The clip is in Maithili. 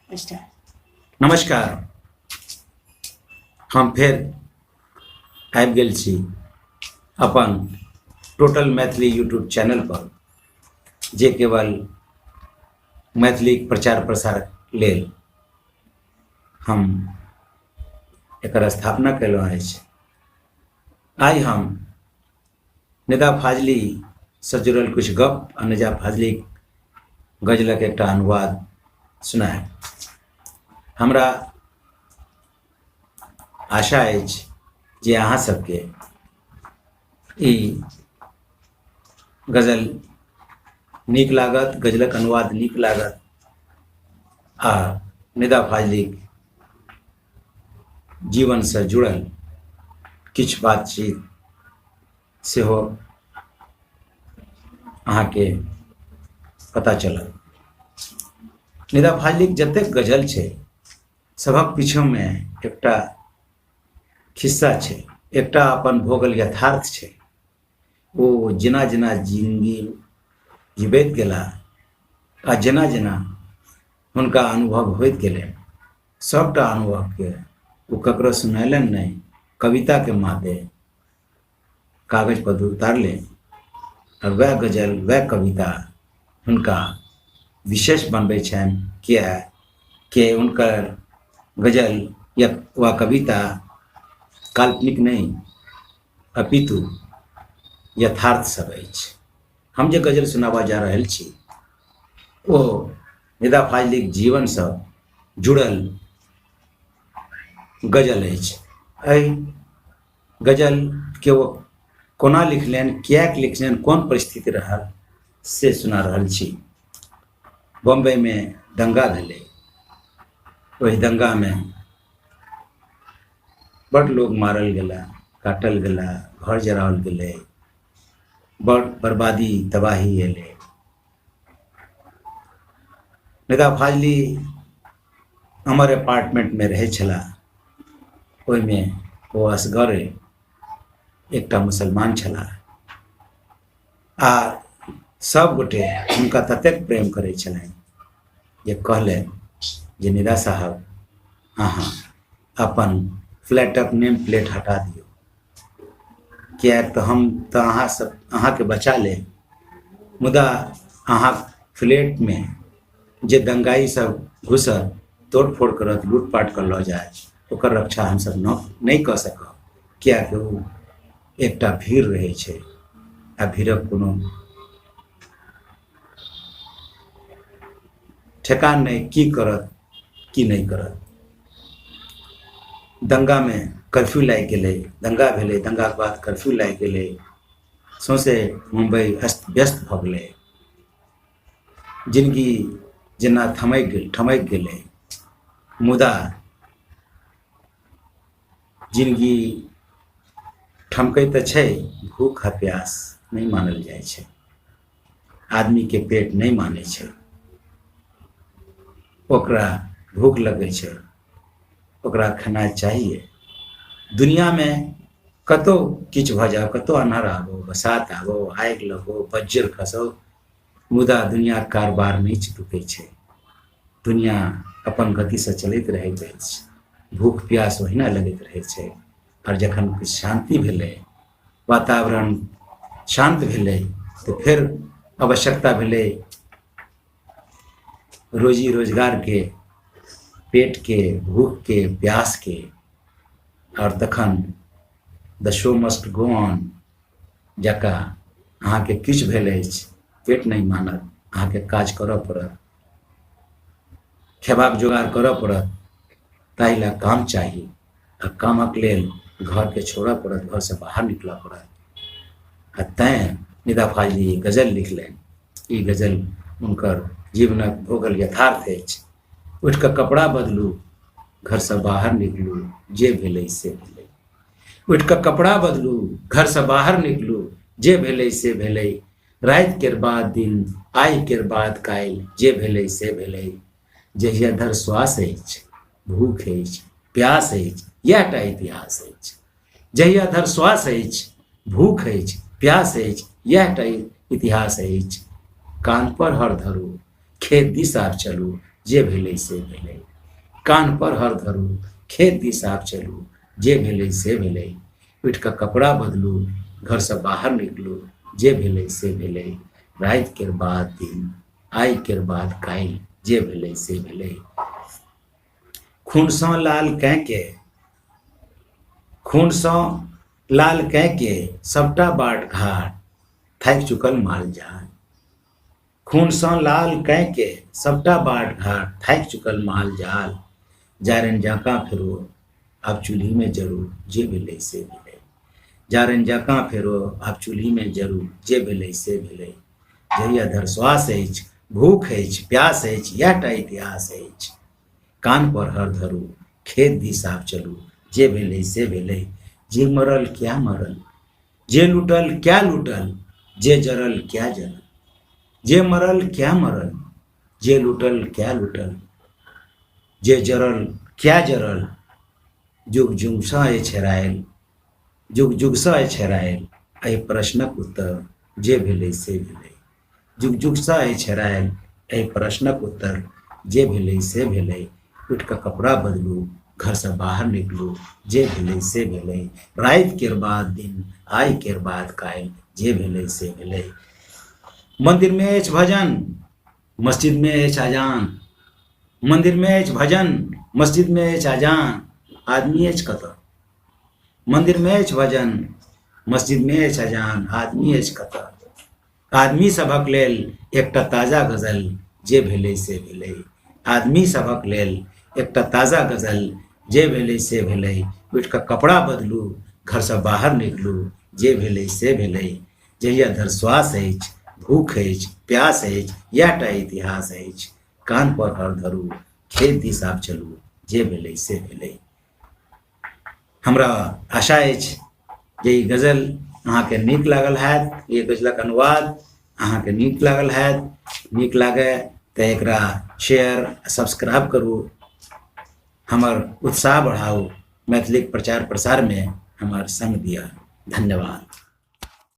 नमस्कार। हम फिर आबि गेल छी अपन टोटल मैथिली यूट्यूब चैनल पर, जे केवल मैथिली प्रचार प्रसार लेल हम एकर स्थापना कयलहुँ अछि। आइ हम निदा फाजली से जुड़ल कुछ गप आ निदा फाजली गजलक एकटा अनुवाद सुनाएब। हमरा आशा अछि जे अहाँ सबके ई गजल नीक लागत, गजलक अनुवाद नीक लागत आ निदा फाजलीक जीवन से जुड़ल किछु बातचीत सेहो अहाँके पता चलत। निदा फाजलीक जतेक गजल छै सभक पीछूमे एकटा खिस्सा छै, एकटा अपन भोगल यथार्थ छै। ओ जेना जेना जिंदगी जीबैत गेलाह आ जेना जेना हुनका अनुभव होइत गेलनि, सबटा अनुभवके ओ ककरो सुनेलनि नहीं, कविता के मादे कागज पर उतारले और वह गजल वह कविता हुनका विशेष बनबै छनि। किया कि हुनकर गजल या वह कविता काल्पनिक नहीं अपितु यथार्थ सब अछि। हम जे गजल सुनाबा जा रहल छी ओ निदा फाजलीक जीवन से जुड़ल गजल अछि। एहि गजल के वो कोना लिखलनि, किएक लिखलनि, कोन परिस्थिति रहल से सुना रहल छी। बम्बई में दंगा भेलै, वही दंगा में बड़ लोग मारल गेला, काटल गेला, घर जराओल गेलै, बड़ बर्बादी तबाही एलै। निदा फाजली हमर अपार्टमेंट में रहै छला। ओहिमे ओ असगरे एकटा मुसलमान छला आ सब गोटे हुनका ततेक प्रेम करै छलनि जे कहलनि जे निदा साहब अहाँ अपन फ्लैटक नेम प्लेट हटा दियौ, किएक तऽ हम तऽ अहाँ के बचा लेब, मुदा अहाँ फ्लैट में जे दंगाई सब घुसत, तोड़ फोड़ करत, लूटपाट कर लऽ जाए, ओकर रक्षा हमसब नहीं कऽ सकब। किएक ओ एकटा भीड़ रहै छै आ भीड़क कोनो ठेकान नहीं, की करत की नहीं करत। दंगा में कर्फ्यू लागि गेलै, दंगा भेलै, दंगा के बाद कर्फ्यू लागि गेलै, सौंसे मुंबई अस्त व्यस्त भऽ गेलै, जिंदगी जेना ठमकि गेलै। मुदा जिंदगी ठमकै तऽ छै, भूख आ प्यास नहीं मानल जाइ छै, आदमी के पेट नहीं मानै छै। ओकरा भूख लगे छै, ओकरा खेनाइ चाहिए। दुनिया में कतो किछु भऽ जाओ, कतो अन्हार आबो, बसात आबो, आगि लगो, बज्जर खसो, मुदा दुनिया कारबार नहीं रुकै छै। दुनिया अपन गति से चलैत रहैत अछि, भूख प्यास ओहिना लगैत रहै छै। और जखन किछु शांति भेलै, वातावरण शांत भेलै, तो फिर आवश्यकता भेलै रोजी रोजगार के, पेट के, भूख के, प्यास के। और तखन द शो मस्ट गो ऑन जका अहाँके किछु भेल अछि, पेट नहीं मानत, अहाँके काज करऽ पड़त, खेबाक जोगाड़ करऽ पड़त, ताहि ला काम चाही आ कामक लेल घर के छोड़ऽ पड़त, घर से बाहर निकलऽ पड़त। आ तैं निदा फाजली गजल लिखलनि। ई गजल हुनकर जीवनक भोगल यथार्थ अछि। उठि कऽ कपड़ा बदलू, घर से बाहर निकलू, जे भेलै से भेलै। उठि कऽ कपड़ा बदलू, घर से बाहर निकलू, जे भेलै से भेलै। राति केर बाद दिन, आइ केर बाद काल्हि, जे भेलै से भेलै। जहिया धरि श्वास अछि, भूख अछि, प्यास अछि, इएह टा इतिहास अछि। जहिया धरि श्वास अछि, भूख अछि, प्यास अछि, इएह टा इतिहास अछि। कान पर हर धरू, खेत दिस आब चलू, जे भेलै से भेलै। कान पर हर धरू खेत दिस आब चलू, जे भेलै से भेलै। पीठ का कपड़ा बदलू, घर से बाहर निकलू, जे भेलै से भेलै। राति केर बाद दिन, आइ केर बाद काल्हि, जे भेलै से भेलै। खूनसँ लाल कए के, खूनसँ लाल कए के सबटा बाट घाट, थाकि चुकल माल जाल। खूनसँ लाल कए के सबटा बाट घाट, थाकि चुकल माल जाल। जारनि जकाँ फेरो आब चूल्हीमे जरू, जे भेलै से भेलै। जारनि जकाँ फेरो आब चूल्हीमे जरू, जे भेलै से भेलै। जहिया धरि श्वास अछि, भूख अछि, प्यास अछि, इएह टा इतिहास अछि। कान पर हर धरू, खेत दिस आब चलू, जे भेलै से भेलै। जे मरल क्या मरल, जे लूटल क्या लूटल, जे जरल क्या जरल। जे मरल क्या मरल, जे लूटल क्या लूटल, जे जरल क्या जरल। जुग जुगसँ अछि हेरायल, जुग जुगसँ अछि हेरायल एहि प्रश्नक उत्तर, जे भेलै से भेलै। जुग जुगसँ अछि हेरायल एहि प्रश्नक उत्तर, जे भेलै से भेलै। पीठ का कपड़ा बदलू, घर से बाहर निकलू, जे भेलै से भेलै। राति केर बाद दिन, आइ केर बाद काल्हि, जे भेलै से भेलै। मंदिर में अछि भजन, मस्जिद में अछि अजान। मंदिर में अछि भजन, मस्जिद में अछि अजान, आदमी अछि कतऽ। मंदिर में अछि भजन, मस्जिद में अछि अजान, आदमी अछि कतऽ। आदमी सभक लेल एकटा ताजा गजल, जे भेलै से भेलै। आदमी सभक लेल एकटा ताजा गजल, जे भेलै से भेलै। पीठ का कपड़ा बदलू, घर से बाहर निकलू, जे भेलै से भेलै। जहिया धरि श्वास अछि, भूख अछि, प्यास अछि, इएह टा इतिहास अछि। कान पर हर धरू, खेत दिस आब चलू, जे भेलै से भेलै। हमरा आशा अछि जे ई गजल अहाँके नीक लागल हैत। ई गजलक अनुवाद अहाँके नीक लागल हैत। नीक लागय तऽ एकरा शेयर सब्सक्राइब करू, हमर उत्साह बढ़ाउ, मैथिलीक प्रचार प्रसारमे हमर संग दिअ। धन्यवाद।